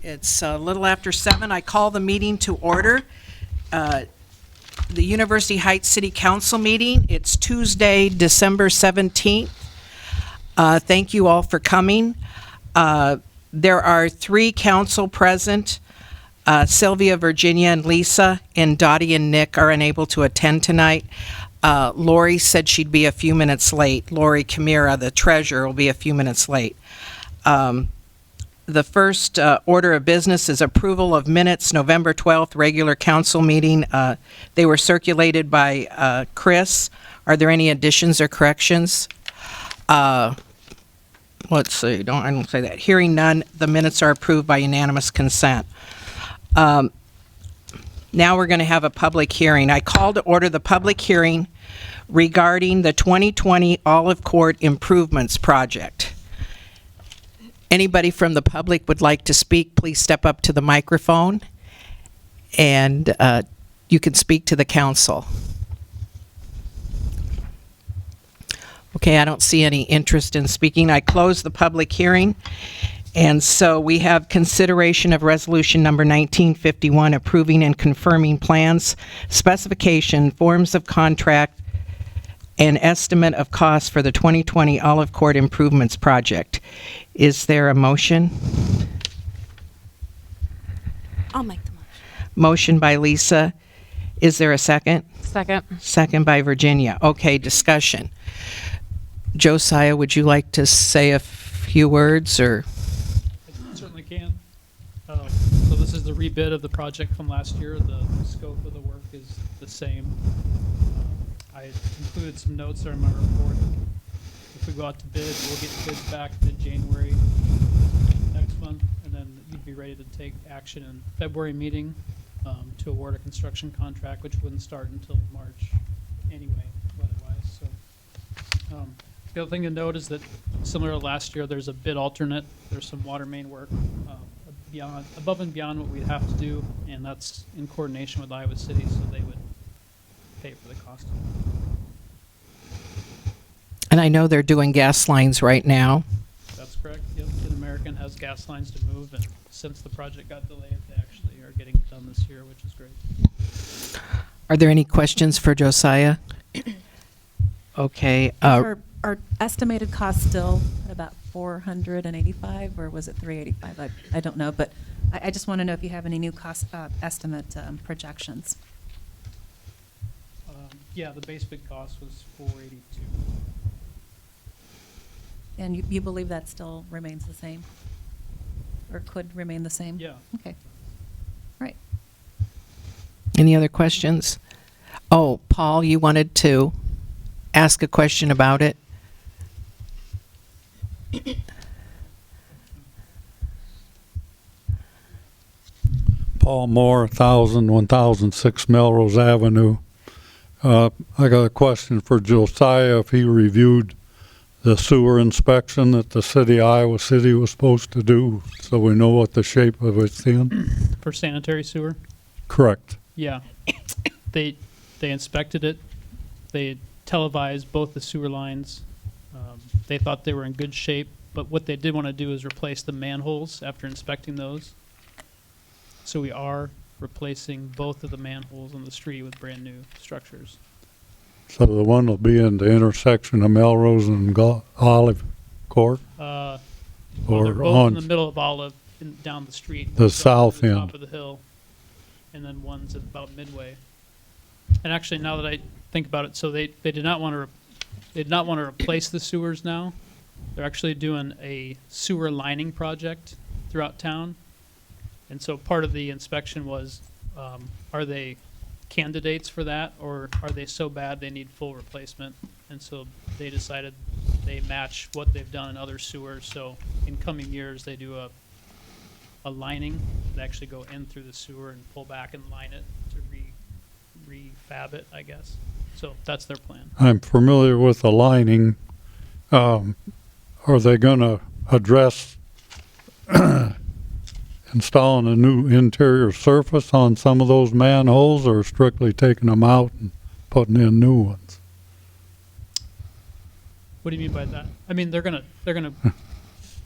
It's a little after 7. I call the meeting to order. The University Heights City Council meeting. It's Tuesday, December 17th. Thank you all for coming. There are 3 council present. Sylvia, Virginia, and Lisa, and Dottie and Nick are unable to attend tonight. Lori said she'd be a few minutes late. Lori Camira, the treasurer, will be a few minutes late. The first order of business is approval of minutes, November 12th, regular council meeting. They were circulated by Chris. Are there any additions or corrections? Let's see, I don't say that. Hearing none, the minutes are approved by unanimous consent. Now we're going to have a public hearing. I call to order the public hearing regarding the 2020 Olive Court Improvements Project. Anybody from the public would like to speak, please step up to the microphone and you can speak to the council. Okay, I don't see any interest in speaking. I close the public hearing. And so we have consideration of resolution number 1951, approving and confirming plans, specification, forms of contract, and estimate of cost for the 2020 Olive Court Improvements Project. Is there a motion? I'll make the motion. Motion by Lisa. Is there a second? Second. Second by Virginia. Okay, discussion. Josiah, would you like to say a few words, or? I certainly can. So this is the rebid of the project from last year. The scope of the work is the same. I included some notes there in my report. If we go out to bid, we'll get bids back mid-January next month, and then you'd be ready to take action in February meeting to award a construction contract, which wouldn't start until March anyway, weather-wise. So the other thing to note is that similar to last year, there's a bid alternate. There's some water main work above and beyond what we'd have to do, and that's in coordination with Iowa City, so they would pay for the cost. And I know they're doing gas lines right now. That's correct. Yep. Mid-American has gas lines to move, and since the project got delayed, they actually are getting it done this year, which is great. Are there any questions for Josiah? Okay. Are estimated costs still at about 485, or was it 385? I don't know, but I just want to know if you have any new cost estimate projections. Yeah, the base bid cost was 482. And you believe that still remains the same? Or could remain the same? Yeah. Okay. Right. Any other questions? Oh, Paul, you wanted to ask a question about it? Paul Moore, 1006 Melrose Avenue. I got a question for Josiah. If he reviewed the sewer inspection that the city, Iowa City, was supposed to do, so we know what the shape of it's in. For sanitary sewer? Correct. Yeah. They inspected it. They televised both the sewer lines. They thought they were in good shape, but what they did want to do is replace the manholes after inspecting those. So we are replacing both of the manholes on the street with brand new structures. So the one will be in the intersection of Melrose and Olive Court? Well, Or they're both on in the middle of Olive, down the street. the One's south at the end. top of the hill, and then one's at about midway. And actually, now that I think about it, so they did not want to replace the sewers now. They're actually doing a sewer lining project throughout town. And so part of the inspection was, are they candidates for that, or are they so bad they need full replacement? And so they decided they match what they've done in other sewers. So in coming years, they do a lining. They actually go in through the sewer and pull back and line it to refab it, I guess. So that's their plan. I'm familiar with the lining. Are they going to address installing a new interior surface on some of those manholes, or strictly taking them out and putting in new ones? What do you mean by that? I mean, they're gonna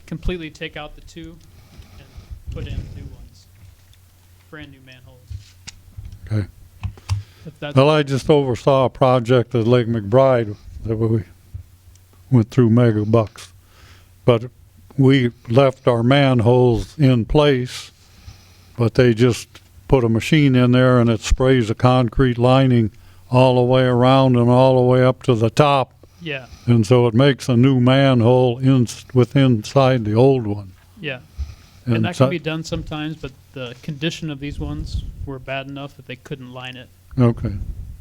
completely take out the two and put in new ones, brand new manholes. Okay. If that's, Well, I just oversaw a project at Lake McBride that we went through mega bucks. But we left our manholes in place, but they just put a machine in there and it sprays a concrete lining all the way around and all the way up to the top. yeah, And so it makes a new manhole inside the old one. yeah. And that so- can be done sometimes, but the condition of these ones were bad enough that they couldn't line it. Okay,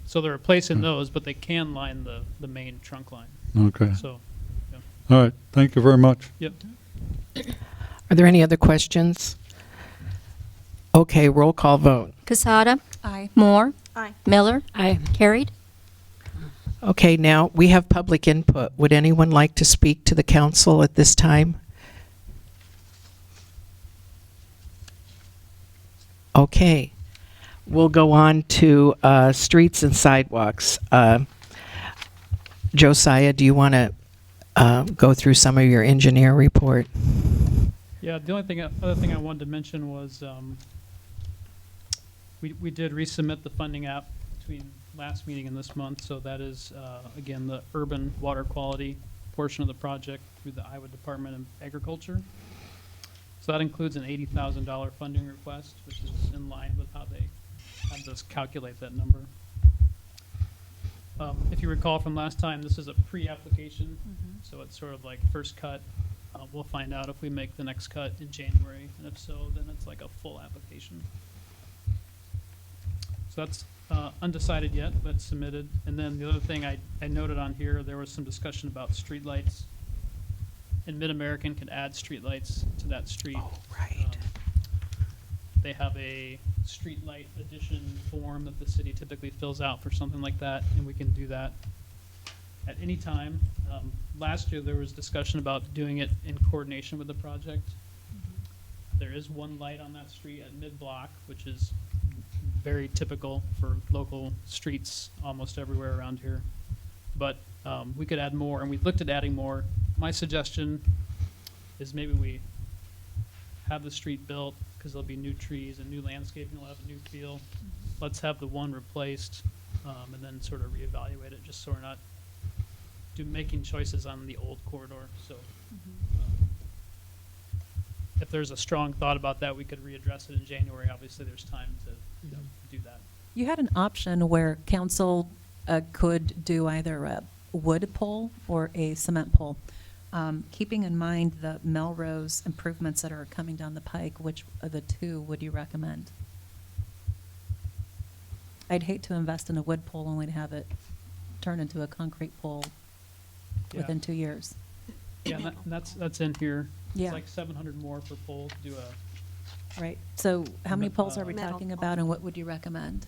So they're replacing those, but they can line the main trunk line. okay. So, All right, thank you very much. yep. Are there any other questions? Okay, roll call vote. Casada, Aye. Moore, Aye. Miller, Aye. carried. Okay, now we have public input. Would anyone like to speak to the council at this time? Okay, we'll go on to streets and sidewalks. Josiah, do you want to go through some of your engineer report? Yeah, the only other thing I wanted to mention was, we did resubmit the funding app between last meeting and this month, so that is, again, the urban water quality portion of the project through the Iowa Department of Agriculture. So that includes an $80,000 funding request, which is in line with how they had us calculate that number. If you recall from last time, this is a pre-application, so it's sort of like first cut. We'll find out if we make the next cut in January, and if so, then it's like a full application. So that's undecided yet, but submitted. And then the other thing I noted on here, there was some discussion about streetlights. And Mid-American could add streetlights to that street. Oh, right. They have a streetlight addition form that the city typically fills out for something like that, and we can do that at any time. Last year, there was discussion about doing it in coordination with the project. There is one light on that street at mid-block, which is very typical for local streets almost everywhere around here. But we could add more, and we looked at adding more. My suggestion is maybe we have the street built, because there'll be new trees and new landscaping, will have a new feel. Let's have the one replaced, and then sort of reevaluate it, just so we're not making choices on the old corridor. So if there's a strong thought about that, we could readdress it in January. Obviously, there's time to do that. You had an option where council could do either a wood pole or a cement pole. Keeping in mind the Melrose improvements that are coming down the pike, which of the two would you recommend? I'd hate to invest in a wood pole only to have it turn into a concrete pole Yeah. within 2 years. Yeah, and that's in here. Yeah. It's like 700 more per pole to do a. Right. So how many But, poles are we Metal talking pole. about, and what would you recommend?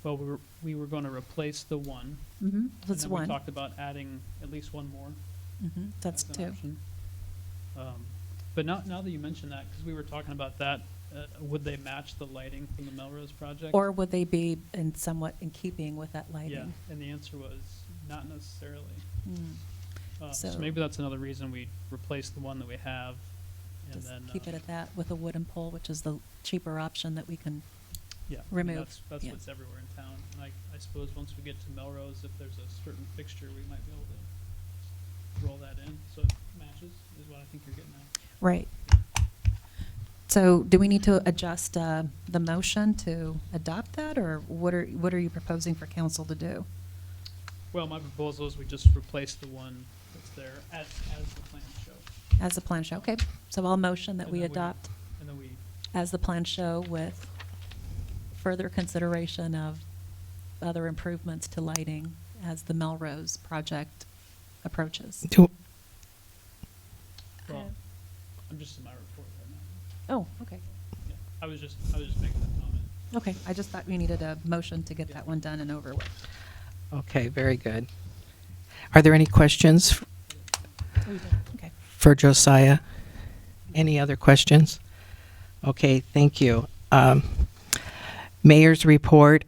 Well, we were going to replace the one. Mm-hmm. And That's then one. we talked about adding at least one more. Mm-hmm. That's as an two. option. But now that you mention that, because we were talking about that, would they match the lighting from the Melrose project? Or would they be in somewhat in keeping with that Yeah, lighting? and the answer was not necessarily. Mm. So So- maybe that's another reason we replace the one that we have, and Just then keep it at that with a wooden pole, which is the cheaper option that we can, yeah, I mean, remove. That's Yeah. what's everywhere in town. And I suppose once we get to Melrose, if there's a certain fixture, we might be able to roll that in so it matches. Is what I think you're getting at. right. So do we need to adjust the motion to adopt that, or what are you proposing for council to do? Well, my proposal is we just replace the one that's there as the plans show, As the plan show, okay, so I'll motion that And we then we- adopt and then we as the plan show with further consideration of other improvements to lighting as the Melrose project approaches. well, I'm just in my report right Oh, okay, now. Yeah, I was just making that comment. okay, I just thought we needed a motion to get that one done and over with. Okay, very good. Are there any questions Okay. for Josiah? Any other questions? Okay, thank you. Mayor's report.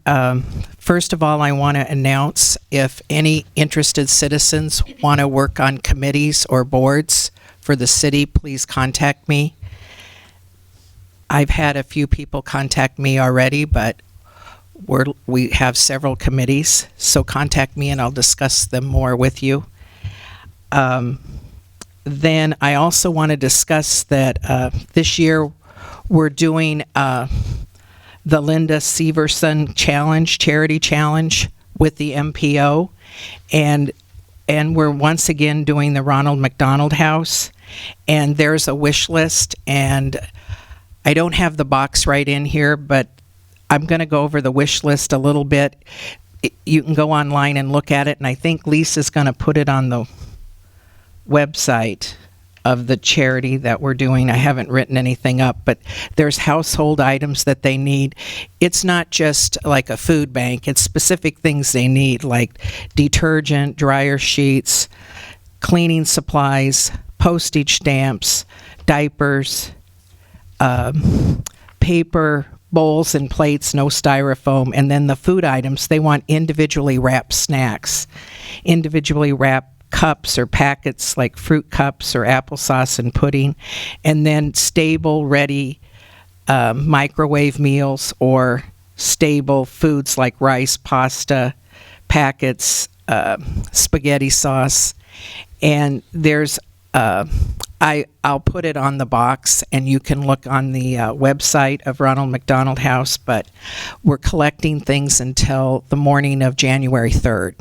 First of all, I want to announce if any interested citizens want to work on committees or boards for the city, please contact me. I've had a few people contact me already, but we have several committees, so contact me and I'll discuss them more with you. Then I also want to discuss that this year we're doing the Linda Severson Challenge, Charity Challenge with the MPO, and we're once again doing the Ronald McDonald House, and there's a wish list, and I don't have the box right in here, but I'm going to go over the wish list a little bit. You can go online and look at it, and I think Lisa's going to put it on the website of the charity that we're doing. I haven't written anything up, but there's household items that they need. It's not just like a food bank. It's specific things they need, like detergent, dryer sheets, cleaning supplies, postage stamps, diapers, paper, bowls and plates, no styrofoam. And then the food items, they want individually wrapped snacks, individually wrapped cups or packets like fruit cups or applesauce and pudding, and then stable, ready microwave meals or stable foods like rice, pasta, packets, spaghetti sauce. And there's, I'll put it on the box and you can look on the website of Ronald McDonald House, but we're collecting things until the morning of January 3rd.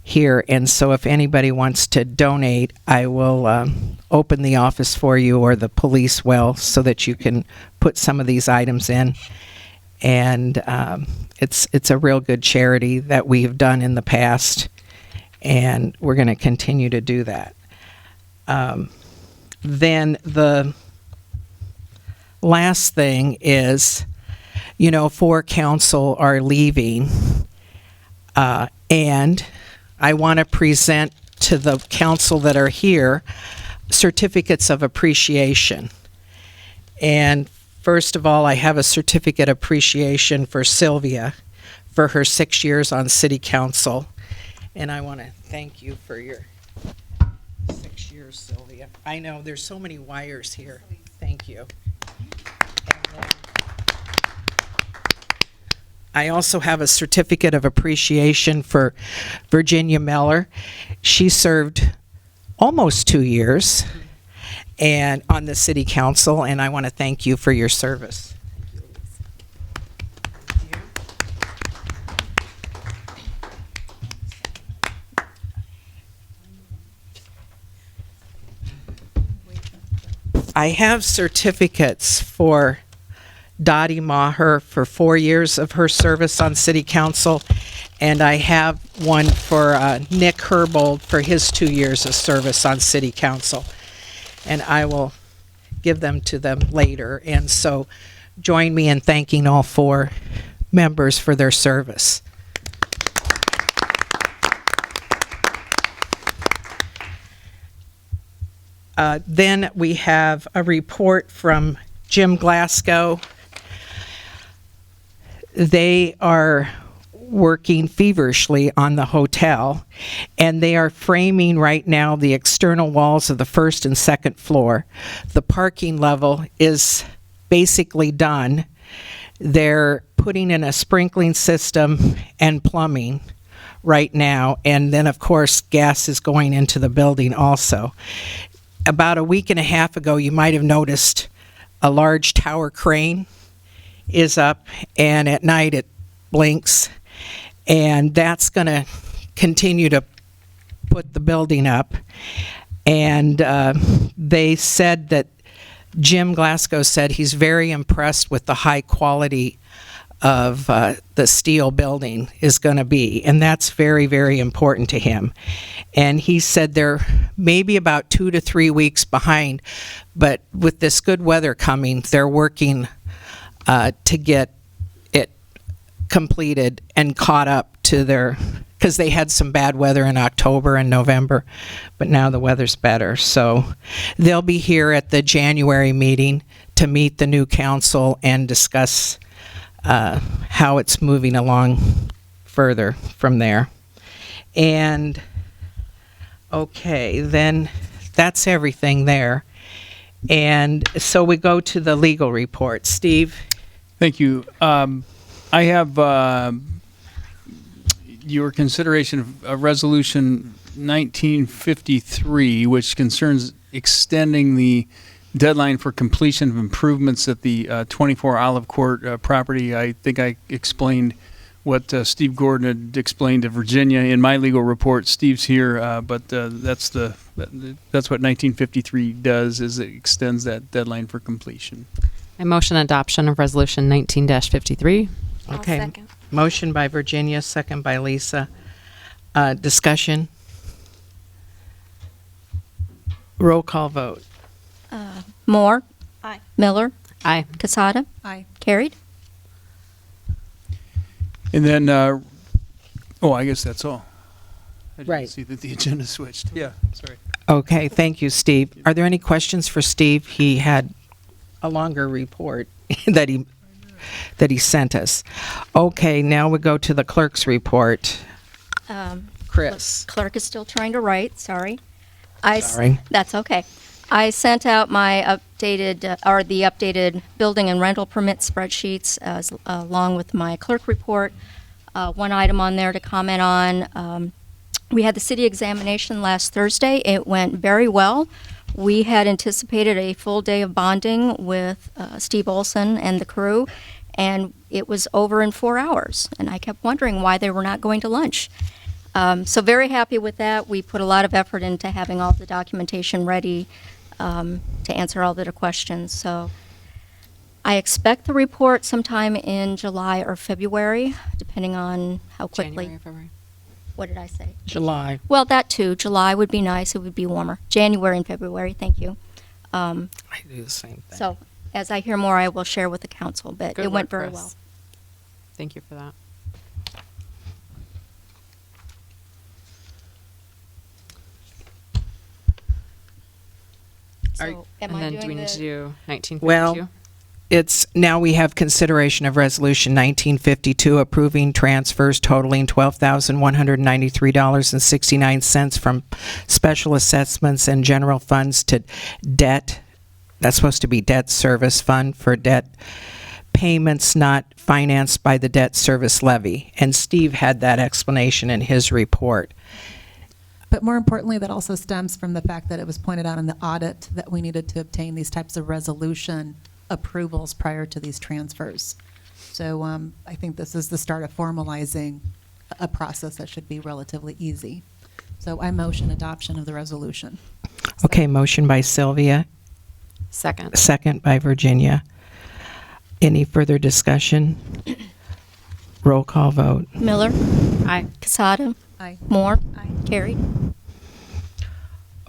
Here, and so if anybody wants to donate, I will open the office for you, or the police will, so that you can put some of these items in. And it's a real good charity that we have done in the past, and we're going to continue to do that. Then the last thing is, 4 council are leaving, and I want to present to the council that are here certificates of appreciation. And first of all, I have a certificate of appreciation for Sylvia for her 6 years on City Council. And I want to thank you for your 6 years, Sylvia. I know there's so many wires here. Thank you. And then I also have a certificate of appreciation for Virginia Meller. She served almost 2 years and on the City Council, and I want to thank you for your service. I have certificates for Dottie Maher for 4 years of her service on City Council, and I have one for Nick Herbold for his 2 years of service on City Council. And I will give them to them later. And so join me in thanking all 4 members for their service. Then we have a report from Jim Glasgow. They are working feverishly on the hotel, and they are framing right now the external walls of the first and second floor. The parking level is basically done. They're putting in a sprinkling system and plumbing right now, and then of course gas is going into the building also. About a week and a half ago, you might have noticed a large tower crane is up, and at night it blinks, and that's going to continue to put the building up. And they said that Jim Glasgow said he's very impressed with the high quality of the steel building is going to be, and that's very, very important to him. And he said they're maybe about 2 to 3 weeks behind, but with this good weather coming, they're working to get it completed and caught up to their, because they had some bad weather in October and November, but now the weather's better. So they'll be here at the January meeting to meet the new council and discuss how it's moving along further from there. And okay, then that's everything there. And so we go to the legal report. Steve? Thank you. I have your consideration of Resolution 1953, which concerns extending the deadline for completion of improvements at the 24 Olive Court property. I think I explained what Steve Gordon had explained to Virginia in my legal report. Steve's here, but that's what 1953 does, is it extends that deadline for completion. I motion adoption of Resolution 19-53. I'll Okay. second. Motion by Virginia, second by Lisa. Discussion? Roll call vote. Moore. Aye. Miller. Aye. Casada. Aye. Carried. And then, I guess that's all. I didn't Right. see that the agenda switched. Yeah, sorry. Okay, thank you, Steve. Are there any questions for Steve? He had a longer report that he sent us. Okay, now we go to the clerk's report. Chris. Clerk is still trying to write. Sorry. Sorry. That's okay. I sent out my updated building and rental permit spreadsheets along with my clerk report. One item on there to comment on. We had the city examination last Thursday. It went very well. We had anticipated a full day of bonding with Steve Olson and the crew, and it was over in 4 hours. And I kept wondering why they were not going to lunch. So very happy with that. We put a lot of effort into having all the documentation ready to answer all the questions. So I expect the report sometime in July or February, depending on how quickly. January, February. What did I say? July. Well, that too. July would be nice. It would be warmer. January and February. Thank you. I do the same thing. So as I hear more, I will share with the council. But Good it went work, very Chris. well. Thank you for that. Are- So am And I then doing do we need the- to do 1952? Well, it's, now we have consideration of Resolution 1952 approving transfers totaling $12,193.69 from special assessments and general funds to debt. That's supposed to be debt service fund for debt payments not financed by the debt service levy. And Steve had that explanation in his report. But more importantly, that also stems from the fact that it was pointed out in the audit that we needed to obtain these types of resolution approvals prior to these transfers. So I think this is the start of formalizing a process that should be relatively easy. So I motion adoption of the resolution. Okay, motion by Sylvia, Second. second by Virginia. Any further discussion? Roll call vote. Miller, Aye. Casada, Aye. Moore, carried.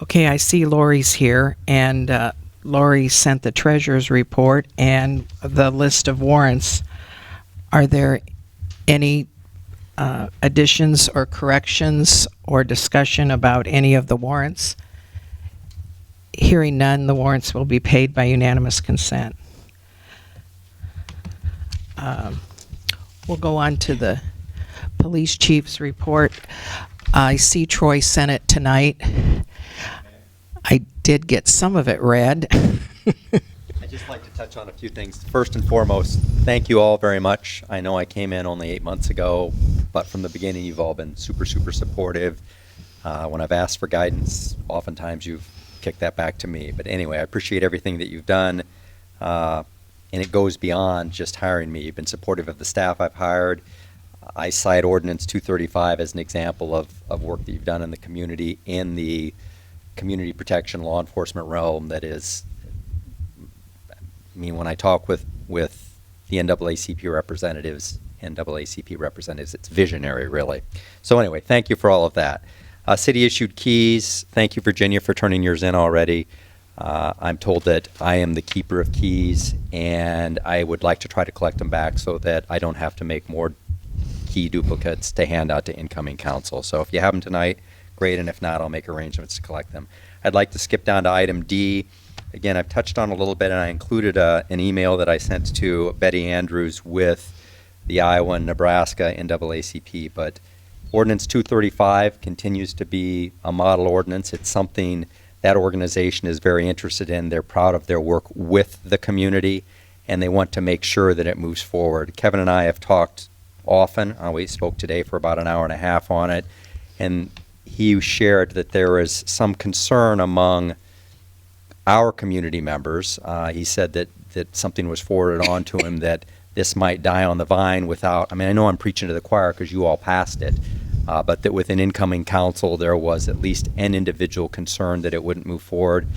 Okay, I see Lori's here, and Lori sent the treasurer's report and the list of warrants. Are there any additions or corrections or discussion about any of the warrants? Hearing none, the warrants will be paid by unanimous consent. We'll go on to the police chief's report. I see Troy sent it tonight. I did get some of it read. I'd just like to touch on a few things. First and foremost, thank you all very much. I know I came in only 8 months ago, but from the beginning, you've all been super, super supportive. When I've asked for guidance, oftentimes you've kicked that back to me. But anyway, I appreciate everything that you've done. And it goes beyond just hiring me. You've been supportive of the staff I've hired. I cite Ordinance 235 as an example of work that you've done in the community, in the community protection law enforcement realm that is, I mean, when I talk with the NAACP representatives, it's visionary, really. So anyway, thank you for all of that. City-issued keys, thank you, Virginia, for turning yours in already. I'm told that I am the keeper of keys, and I would like to try to collect them back so that I don't have to make more key duplicates to hand out to incoming council. So if you have them tonight, great, and if not, I'll make arrangements to collect them. I'd like to skip down to item D. Again, I've touched on a little bit, and I included an email that I sent to Betty Andrews with the Iowa and Nebraska NAACP, but Ordinance 235 continues to be a model ordinance. It's something that organization is very interested in. They're proud of their work with the community, and they want to make sure that it moves forward. Kevin and I have talked often. We spoke today for about an hour and a half on it, and he shared that there is some concern among our community members. He said that something was forwarded on to him that this might die on the vine without, I mean, I know I'm preaching to the choir because you all passed it, but that with an incoming council, there was at least an individual concern that it wouldn't move forward.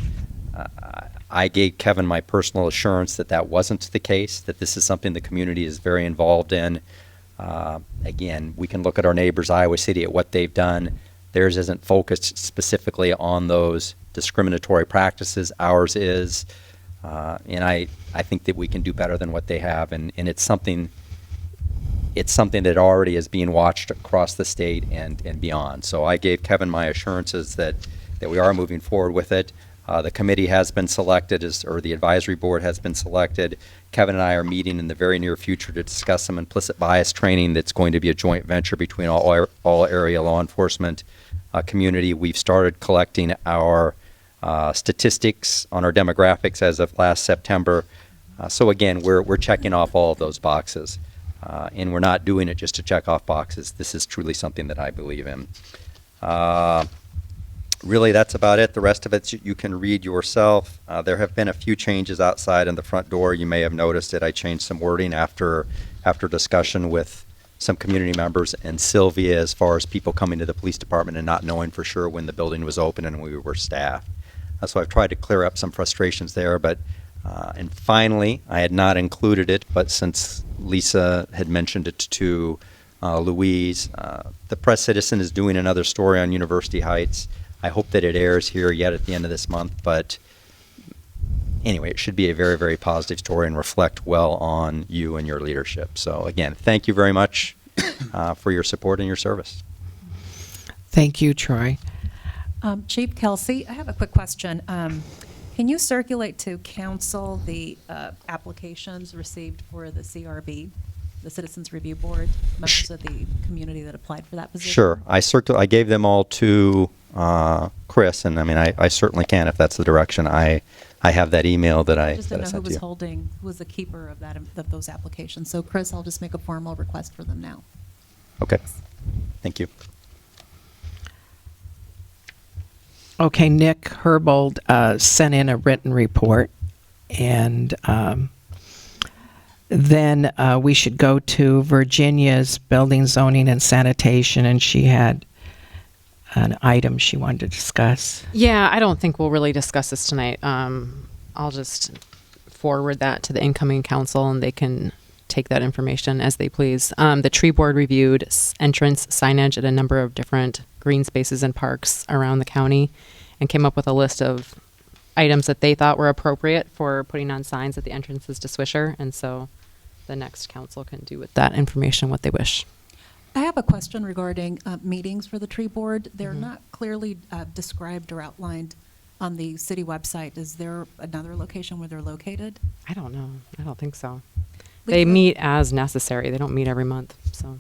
I gave Kevin my personal assurance that that wasn't the case, that this is something the community is very involved in. Again, we can look at our neighbors, Iowa City, at what they've done. Theirs isn't focused specifically on those discriminatory practices. Ours is. And I think that we can do better than what they have. And it's something that already is being watched across the state and beyond. So I gave Kevin my assurances that we are moving forward with it. The committee has been selected, or the advisory board has been selected. Kevin and I are meeting in the very near future to discuss some implicit bias training that's going to be a joint venture between all area law enforcement community. We've started collecting our statistics on our demographics as of last September. So again, we're checking off all of those boxes. And we're not doing it just to check off boxes. This is truly something that I believe in. Really, that's about it. The rest of it you can read yourself. There have been a few changes outside in the front door. You may have noticed it. I changed some wording after discussion with some community members and Sylvia as far as people coming to the police department and not knowing for sure when the building was open and we were staffed. So I've tried to clear up some frustrations there. But and finally, I had not included it, but since Lisa had mentioned it to Louise, the Press Citizen is doing another story on University Heights. I hope that it airs here yet at the end of this month, but anyway, it should be a very, very positive story and reflect well on you and your leadership. So again, thank you very much for your support and your service. Thank you, Troy. Chief Kelsey, I have a quick question. Can you circulate to council the applications received for the CRB, the Citizens Review Board, members of the community that applied for that position? Sure. I gave them all to Chris, and I mean, I certainly can if that's the direction. I have that email that I Just didn't know who sent to was you. holding, who was the keeper of those applications. So Chris, I'll just make a formal request for them now. Okay. Thank you. Okay, Nick Herbold sent in a written report, and then we should go to Virginia's Building, Zoning, and Sanitation, and she had an item she wanted to discuss. Yeah, I don't think we'll really discuss this tonight. I'll just forward that to the incoming council, and they can take that information as they please. The tree board reviewed entrance signage at a number of different green spaces and parks around the county and came up with a list of items that they thought were appropriate for putting on signs at the entrances to Swisher. And so the next council can do with that information what they wish. I have a question regarding meetings for the tree board. They're not clearly described or outlined on the city website. Is there another location where they're located? I don't know. I don't think so. We They could- meet as necessary. They don't meet every month. So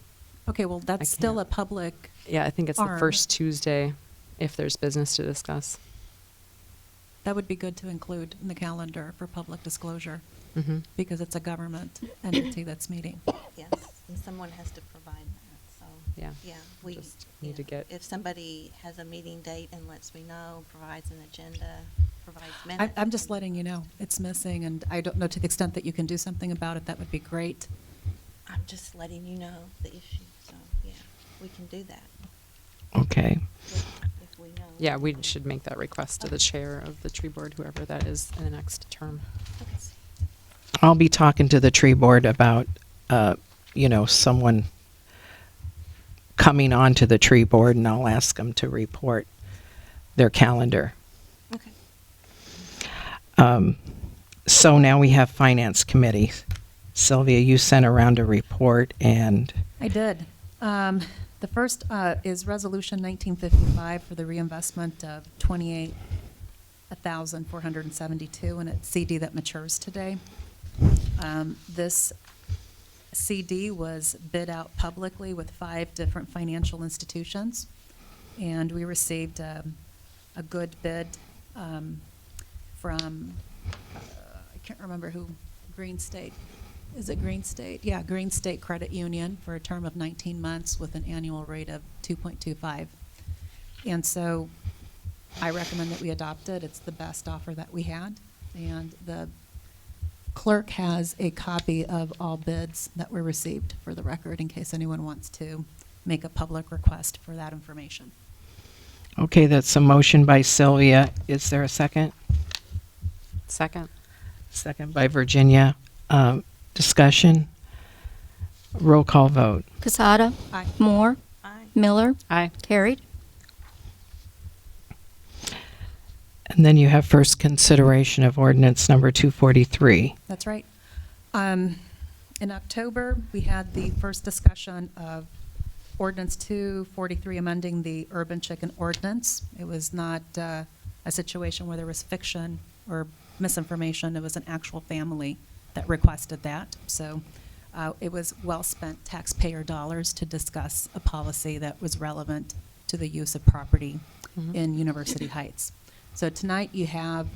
Okay, well, that's still can't. a public, yeah, I think it's the Arm. first Tuesday if there's business to discuss. that would be good to include in the calendar for public disclosure, Mm-hmm. because it's a government entity that's meeting. Yes, and someone has to provide that, so. Yeah, Yeah, we, just you need to know, get- if somebody has a meeting date and lets me know, provides an agenda, provides minutes. I'm just letting you know, it's missing, and I don't know, to the extent that you can do something about it, that would be great. I'm just letting you know the issue, so, yeah, we can do that Okay. if we know. Yeah, we should make that request to the chair of the tree board, whoever that is, in the next term. Okay. I'll be talking to the tree board about, someone coming onto the tree board, and I'll ask them to report their calendar. Okay. So now we have Finance Committee. Sylvia, you sent around a report, and I did. The first is Resolution 1955 for the reinvestment of $28,472 in a CD that matures today. This CD was bid out publicly with 5 different financial institutions, and we received a good bid from, I can't remember who, Green State. Is it Green State? Yeah, Green State Credit Union for a term of 19 months with an annual rate of 2.25. And so I recommend that we adopt it. It's the best offer that we had. And the clerk has a copy of all bids that were received for the record in case anyone wants to make a public request for that information. Okay, that's a motion by Sylvia. Is there a second? Second. Second by Virginia. Discussion? Roll call vote. Casada. Aye. Moore. Aye. Miller. Aye. Carried. And then you have first consideration of ordinance number 243. That's right. In October, we had the first discussion of ordinance 243 amending the urban chicken ordinance. It was not a situation where there was fiction or misinformation. It was an actual family that requested that. So it was well-spent taxpayer dollars to discuss a policy that was relevant to the use of property in University Heights. So tonight you have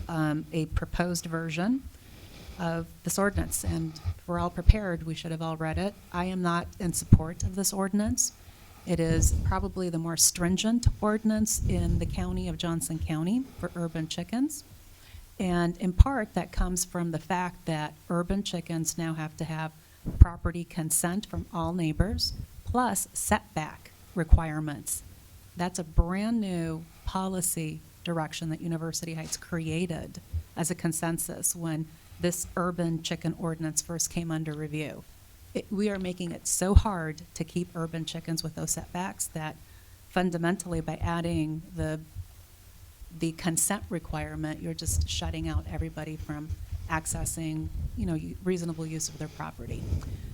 a proposed version of this ordinance, and if we're all prepared, we should have all read it. I am not in support of this ordinance. It is probably the more stringent ordinance in the county of Johnson County for urban chickens. And in part, that comes from the fact that urban chickens now have to have property consent from all neighbors, plus setback requirements. That's a brand-new policy direction that University Heights created as a consensus when this urban chicken ordinance first came under review. We are making it so hard to keep urban chickens with those setbacks that fundamentally by adding the consent requirement, you're just shutting out everybody from accessing, reasonable use of their property.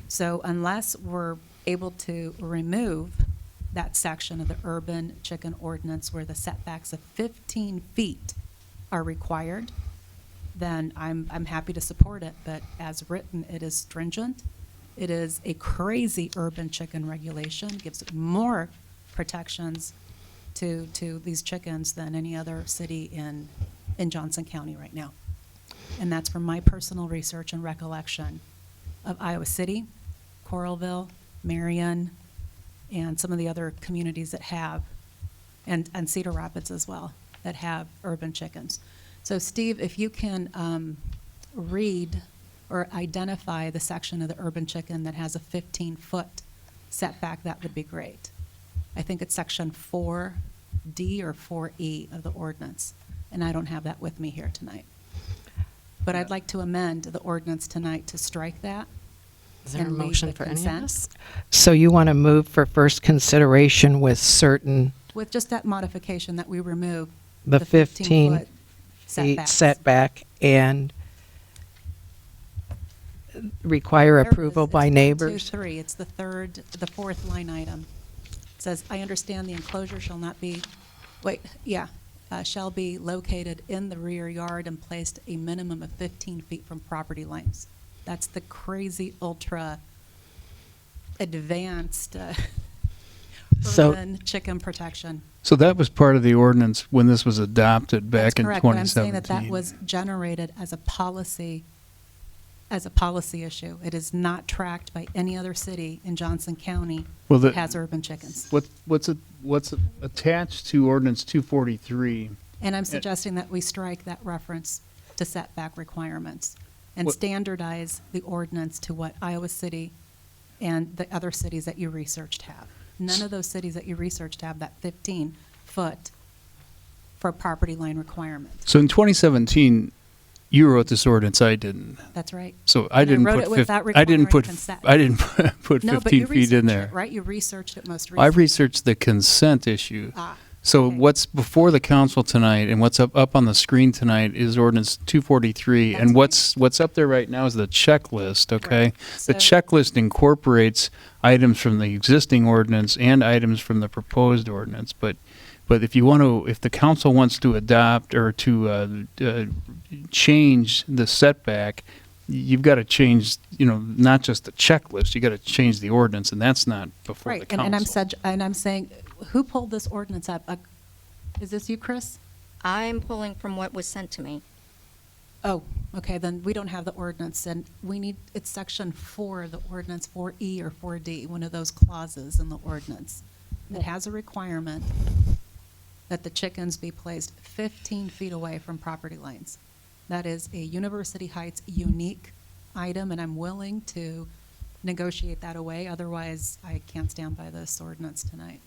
So unless we're able to remove that section of the urban chicken ordinance where the setbacks of 15 feet are required, then I'm happy to support it. But as written, it is stringent. It is a crazy urban chicken regulation, gives more protections to these chickens than any other city in Johnson County right now. And that's from my personal research and recollection of Iowa City, Coralville, Marion, and some of the other communities that have, and Cedar Rapids as well, that have urban chickens. So Steve, if you can read or identify the section of the urban chicken that has a 15-foot setback, that would be great. I think it's section 4D or 4E of the ordinance, and I don't have that with me here tonight. But I'd like to amend the ordinance tonight to strike that. Is there a and leave motion the for any of consent this? So you want to move for first consideration with certain, with just that modification that we remove the 15 15-foot feet setbacks. setback and require There it is. approval by It's neighbors? 1, 2, 3. It's the fourth line item. It says, I understand the enclosure shall not be, shall be located in the rear yard and placed a minimum of 15 feet from property lines. That's the crazy ultra advanced So- urban chicken protection. So that was part of the ordinance when this was adopted back That's in correct, but 2017. I'm saying that was generated as a policy issue. It is not tracked by any other city in Johnson County Well, that has urban chickens. What's attached to ordinance 243? And I'm suggesting that we strike that reference to setback requirements and What- standardize the ordinance to what Iowa City and the other cities that you researched have. None of those cities that you researched have that 15-foot for property line requirement. So in 2017, you wrote this ordinance, I didn't. That's right. So I And didn't wrote put it without I didn't requiring put consent. I didn't put No, but you 15 feet in researched there. it, right? You researched it most I recently. researched the consent issue. So okay. what's before the council tonight and what's up on the screen tonight is ordinance 243, That's and right. what's up there right now is the checklist. Okay, Right. the So- checklist incorporates items from the existing ordinance and items from the proposed ordinance. But if you want to, if the council wants to adopt or to change the setback, you've got to change, not just the checklist. You got to change the ordinance, and that's not before the Right, council. and I'm saying, who pulled this ordinance up? Is this you, Chris? I'm pulling from what was sent to me. Oh, okay, then we don't have the ordinance, and it's section 4 of the ordinance, 4E or 4D, one of those clauses in the ordinance. It has a requirement that the chickens be placed 15 feet away from property lines. That is a University Heights unique item, and I'm willing to negotiate that away, otherwise I can't stand by this ordinance tonight.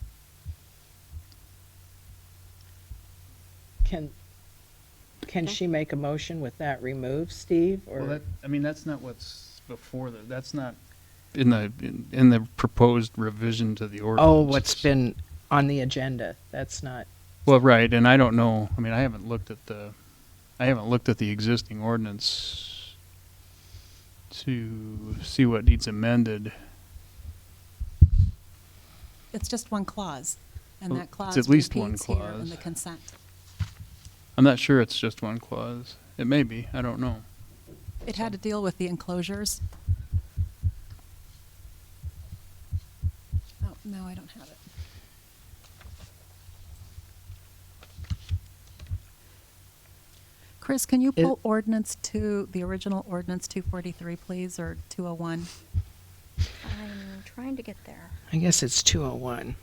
Can she make a motion with that removed, Steve? Well, that's not what's before that's not in the proposed revision to the ordinance. Oh, what's been on the agenda, that's not, Well, right, and I don't know, I mean, I haven't looked at the existing ordinance to see what needs amended. It's just one clause, and Well, that it's clause at least one repeats here in clause. the consent. I'm not sure it's just one clause. It may be, I don't know. It had to deal with the enclosures. Oh, no, I don't have it. Chris, can you pull the original ordinance 243, please, or 201? I'm trying to get there. I guess it's 201.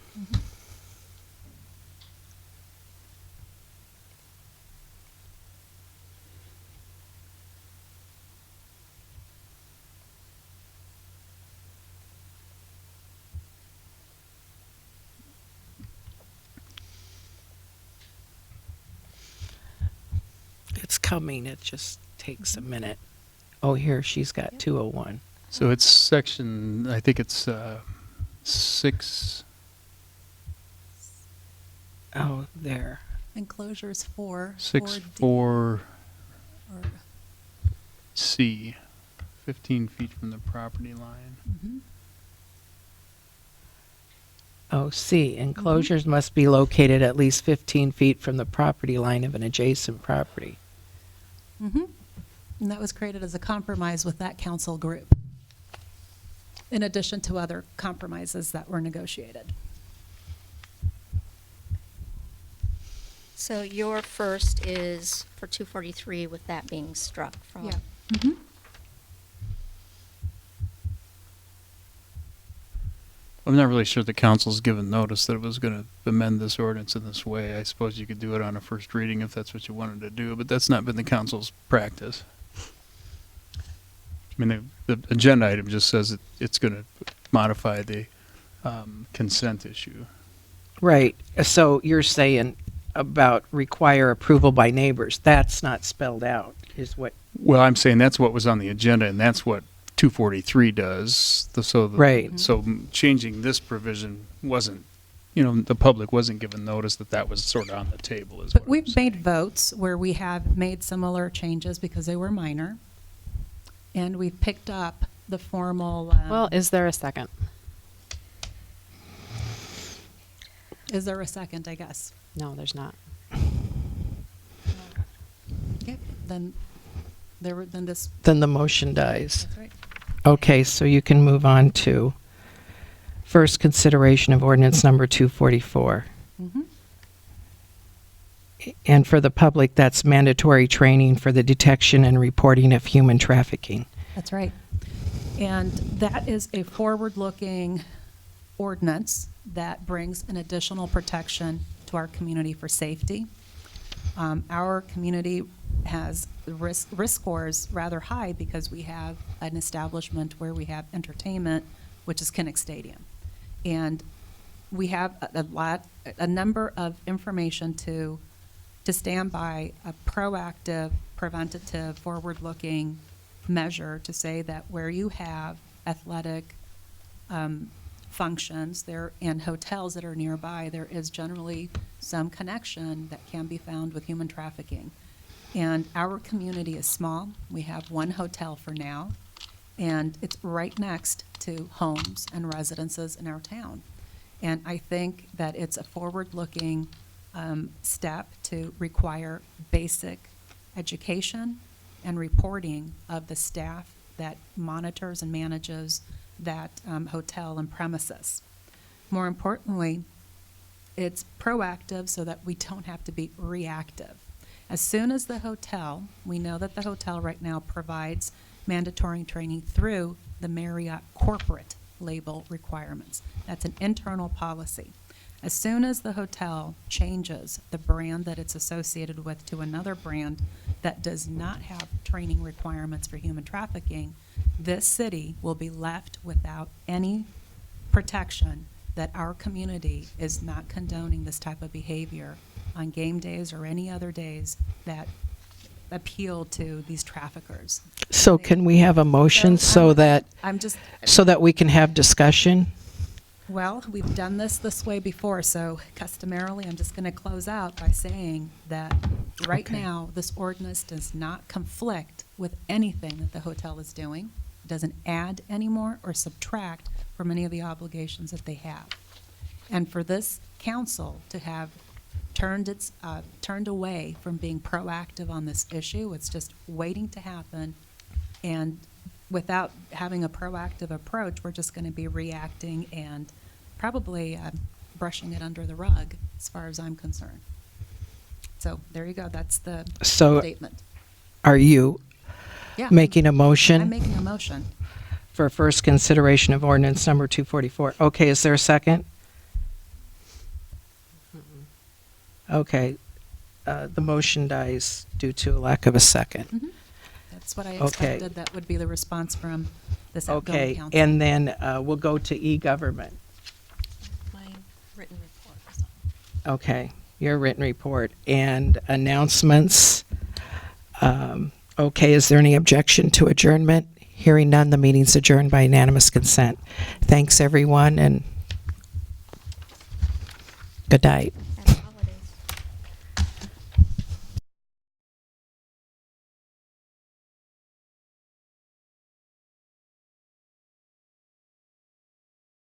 It's coming, it just takes a minute. Oh, here, she's got 201. So it's section, I think it's 6, Oh, there. Enclosures 4. 6 4D, 4 or- C, 15 feet from the property line. mhm. Oh, C, enclosures must be located at least 15 feet from the property line of an adjacent property. Mhm. And that was created as a compromise with that council group, in addition to other compromises that were negotiated. So your first is for 243 with that being struck from. Yeah. Mhm. I'm not really sure the council's given notice that it was going to amend this ordinance in this way. I suppose you could do it on a first reading if that's what you wanted to do, but that's not been the council's practice. I mean, the agenda item just says it's going to modify the consent issue. Right, so you're saying about require approval by neighbors, that's not spelled out, is what, Well, I'm saying that's what was on the agenda, and that's what 243 does. Right. So changing this provision wasn't, the public wasn't given notice that was sort of on the table. Is But what I'm we've saying. made votes where we have made similar changes because they were minor. And we've picked up the formal. Well, is there a second? Is there a second, I guess? No, there's not. Okay, then this, then the motion dies. that's right. Okay, so you can move on to first consideration of ordinance number 244. Mhm. And for the public, that's mandatory training for the detection and reporting of human trafficking. That's right. And that is a forward-looking ordinance that brings an additional protection to our community for safety. Our community has risk scores rather high because we have an establishment where we have entertainment, which is Kinnick Stadium. And we have a number of information to stand by, a proactive, preventative, forward-looking measure to say that where you have athletic functions there and hotels that are nearby, there is generally some connection that can be found with human trafficking. And our community is small. We have one hotel for now, and it's right next to homes and residences in our town. And I think that it's a forward-looking step to require basic education and reporting of the staff that monitors and manages that hotel and premises. More importantly, it's proactive so that we don't have to be reactive. As soon as the hotel, we know that the hotel right now provides mandatory training through the Marriott corporate label requirements. That's an internal policy. As soon as the hotel changes the brand that it's associated with to another brand that does not have training requirements for human trafficking, this city will be left without any protection that our community is not condoning this type of behavior on game days or any other days that appeal to these traffickers. So can we have a motion so that we can have discussion? Well, we've done this way before, so customarily, I'm just going to close out by saying that right Okay. now, this ordinance does not conflict with anything that the hotel is doing. It doesn't add anymore or subtract from any of the obligations that they have. And for this council to have turned away from being proactive on this issue, it's just waiting to happen, and without having a proactive approach, we're just going to be reacting and probably brushing it under the rug, as far as I'm concerned. So there you go. That's the So statement. are you Yeah, making a I'm motion making a motion. for first consideration of ordinance number 244? Okay, is there a second? Okay, the motion dies due to a lack of a second. That's what I Okay. expected. That would be the response from this outgoing Okay, council. and then we'll go to e-government. My written report was on. Okay, your written report and announcements. Okay, is there any objection to adjournment? Hearing none, the meeting's adjourned by unanimous consent. Thanks, everyone, and good night.